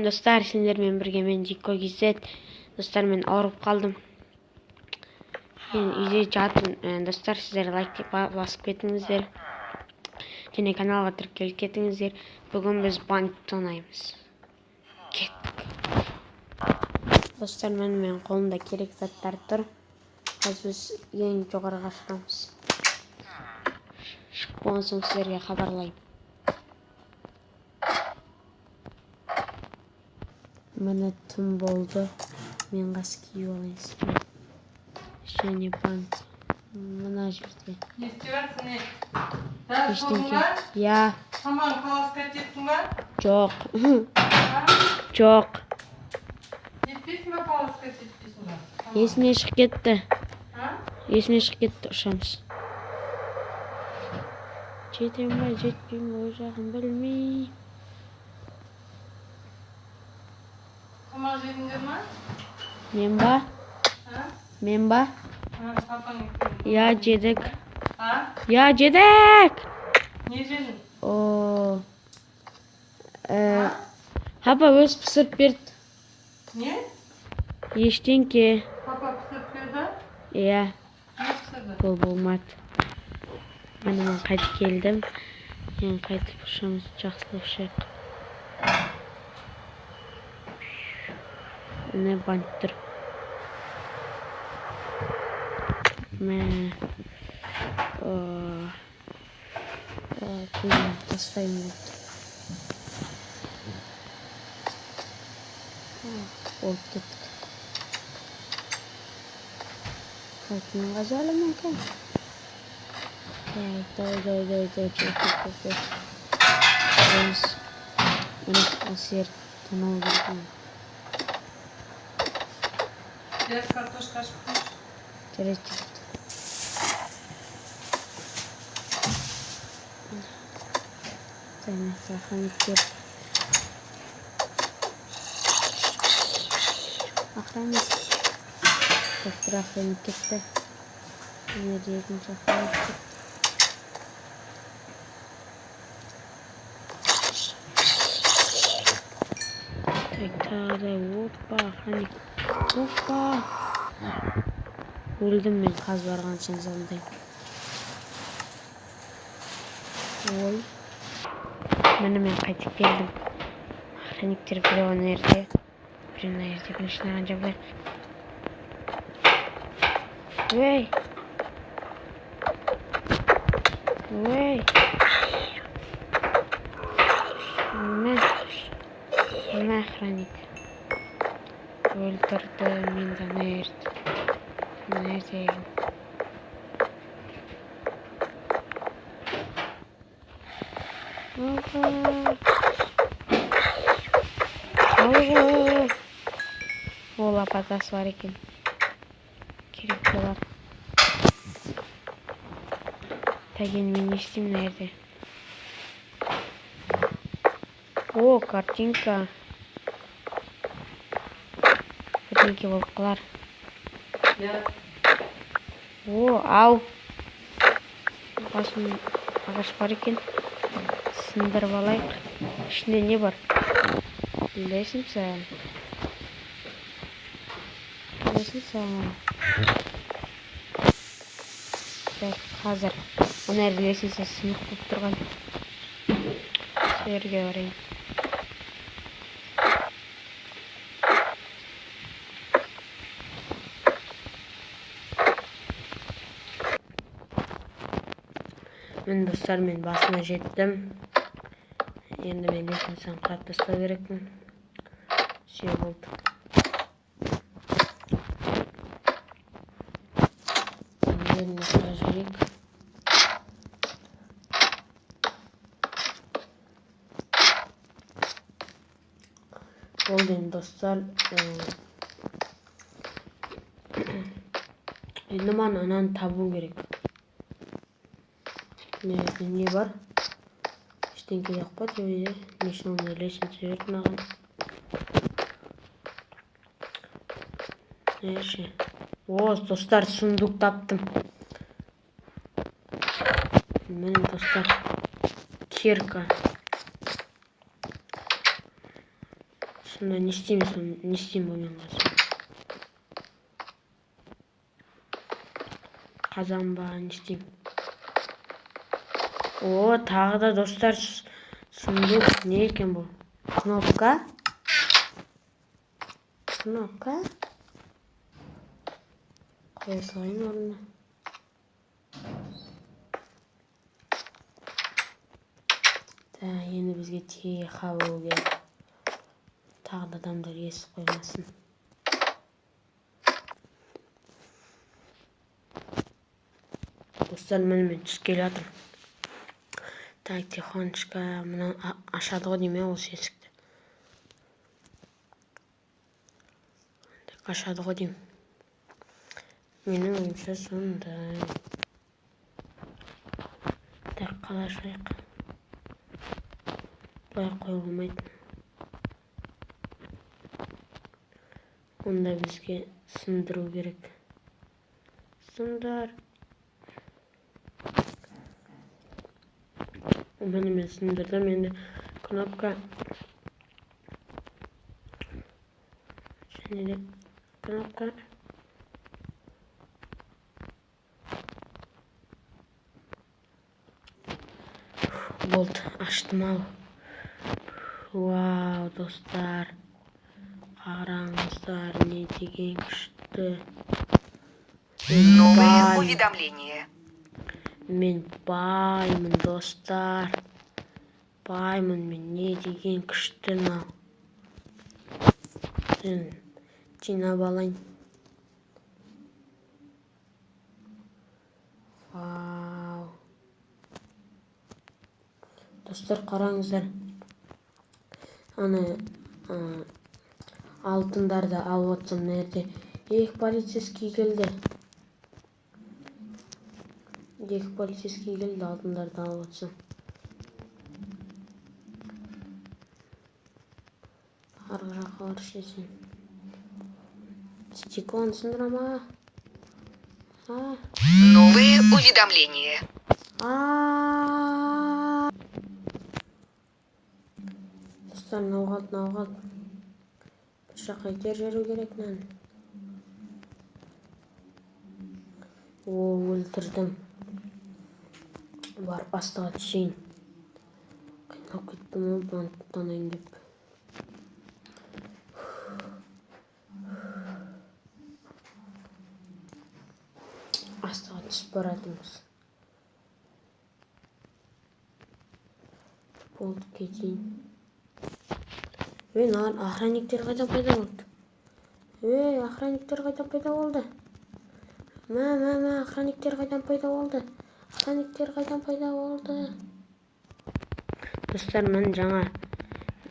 достар, сендермен бірге мен Жико KZ. Достар, мен ауырып қалдым. Мен үйде жатырмын. Достар, сіздер лайк басып кетіңіздер. Және каналға тіркеліп кетіңіздер. Бүгін біз банк ойнаймыз. Кеттік. Достар, мен қолымда керек заттар тұр. Қазір біз ең жоғарыға шығамыз. Шығып болған соң сіздерге хабарлаймын. Міне түн болды. Мен қас киіп алайын. Және банк мына жерде. Не істеватсың, не? Дәріс болдың ба? Я. Тамағын қаласқа теттің ба? Жоқ. Жоқ. Жетпейсің ба, қаласқа тетпейсің ба? Есіне шығып кетті. Есіне шығып кетті, ұшамыз. Жетем ба, жетпейм ба, ой жағын білмей. Тамақ жедіңдер ма? Мен ба? Мен ба? Папаң екеуің. Я, жедік. Я, жедік! Не жедің? Папа өз пісіріп берді. Не? Ештеңке. Папа пісіріп берді? Я. Не пісірді? Бұл болмады. Мен қайтып келдім. Мен қайтып ұшамыз, жақсылап шайық. Міне банк тұр. Мен тастайын болды. Болып кеттік. Қайтын ғазалы мүмкін. Дай. Міне әсер тонау берген. Biraz kartoşka çıkmış. Gerek yok. Охранниктер. Охранник. Доктор охранник кетті. Міне екінші охранник кетті. Опа, охранник. Опа. Өлдім мен қаз барған үшін заңдайым. Ой. Міне мен қайтып келдім. Охранниктер біреу ана жерде. Біреу ана жерде. Біріншін аған жабайық. Ой. Міне охранник. Өлтірді менді ана жерде. Ана жерде. Ол лопатасы бар екен. Керек болар. Тәген мен не істеймін мына жерде? О, картинка. Бірдеңке болып қалар. О, ау. Басым ағаш бар екен. Сындырып алайық. Ішінде не бар? Лестница. Қазір ана жерде лестница сынық болып тұрған. Сол жерге барайын. Мен достар, мен басына жеттім. Енді мен лестницаны қырап тастау керекпін. Все болды. Енді сұрай жүрейік. Болды енді достар. Енді маған ананы табу керек. Не бар? Ештеңке жоқ па төбеде? Не үшін оны лестница берді маған? Неше? О, достар, сундук таптым. Міне достар, кирка. Сонда не істейміз? Не істеймін бұл мен қазір? Қазан ба, не істеймін? О, тағы да достар, сундук. Не екен бұл? Кнопка? Кнопка? Қоя салайын орнына. Да, енді бізге тиха болу керек. Тағы да адамдар есіп қоймасын. Достар, мен түс келе жатыр. Так, тихонечко, мына ашады ғой дейме осы есікті. Так, ашады ғой дейм. Менің ойымша сондай. Так, қалай ашайық? Бұлай қоюға болмайды. Онда бізге сындыру керек. Сындар. Мені мен сындырдым, енді кнопка. Және де кнопка. Болды, аштым ал. Вау, достар. Қараңыздар, не деген күшті. Новые уведомления. Мен баймын, достар. Баймын, мен не деген күшті мынау. Жинап алайын. Вау. Достар, қараңыздар. Ана алтындарды алып отсам нәрде. Полицейский келді. Полицейский келді, алтындарды алып отсам. Арғы жаққа баршесін. Стеклон сындырама. Новые уведомления. Достар, науғалд. Бір жаққа итер жеру керек нән. Өлтірдім. Барып астыға түсейін. Қиналып кеттім ол банттанайын деп. Астыға түсіп баратымыз. Болды, кетейін. Охранниктер қайдан пайда болды? Охранниктер қайдан пайда болды? Охранниктер қайдан пайда болды? Достар, мен жаңа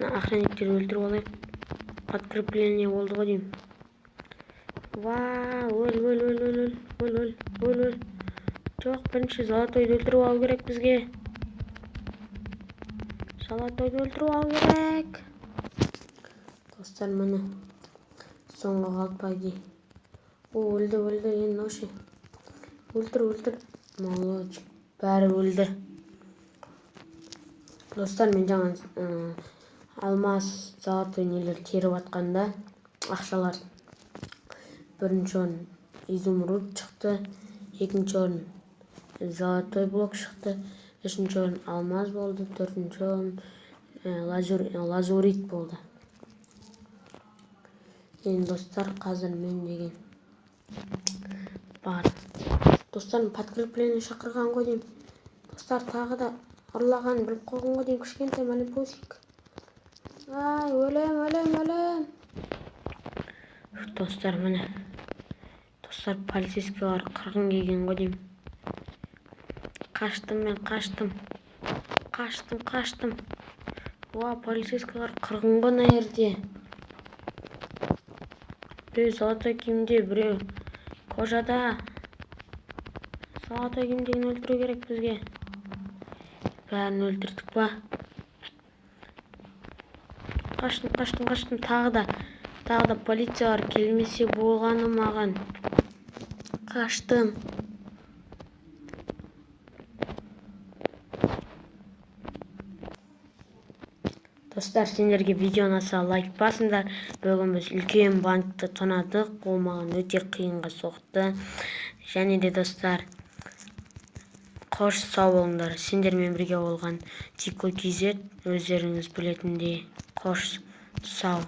охранниктер өлтіріп алайық. Подкрепление болды ғой деймін. Вау, өл. Жоқ, бірінші золотойды өлтіріп алу керек бізге. Достар, мені соңғы қалпайды. Өлді, енді ношы. Өлтір. Молодчик, бәрі өлді. Достар, мен жаңа алмаз, золотой нелер теріп атқанда ақшалар. Бірінші орын изумруд шықты, екінші орын золотой блок шықты, үшінші орын алмаз болды, төртінші орын лазурит болды. Енді достар, қазір мен деген бар. Достарым подкрепление шақырған ғой дейм. Достар, тағы да ұрлаған біліп қойған ғой дейм. Кішкентай малипусик. Өлем. Достар, міне. Достар, полицейскийлар қырғын келген ғой дейм. Қаштым. Полицейскийлар қырғын ғой мына жерде. Біреу золотой киімде, біреу кожада. Золотой киімдегін өлтіру керек бізге. Бәрін өлтірдік ба? Қаштым. Тағы да полициялар келмесе болғаны маған. Қаштым. Достар, сендерге видео ұнаса лайк басыңдар. Бүгін біз үлкен банкты тонадық. Ол маған өте қиынға соқты. Және де достар, қош сау болыңдар. Сендермен бірге болған Тико KZ, өздеріңіз білетіндей, қош сау.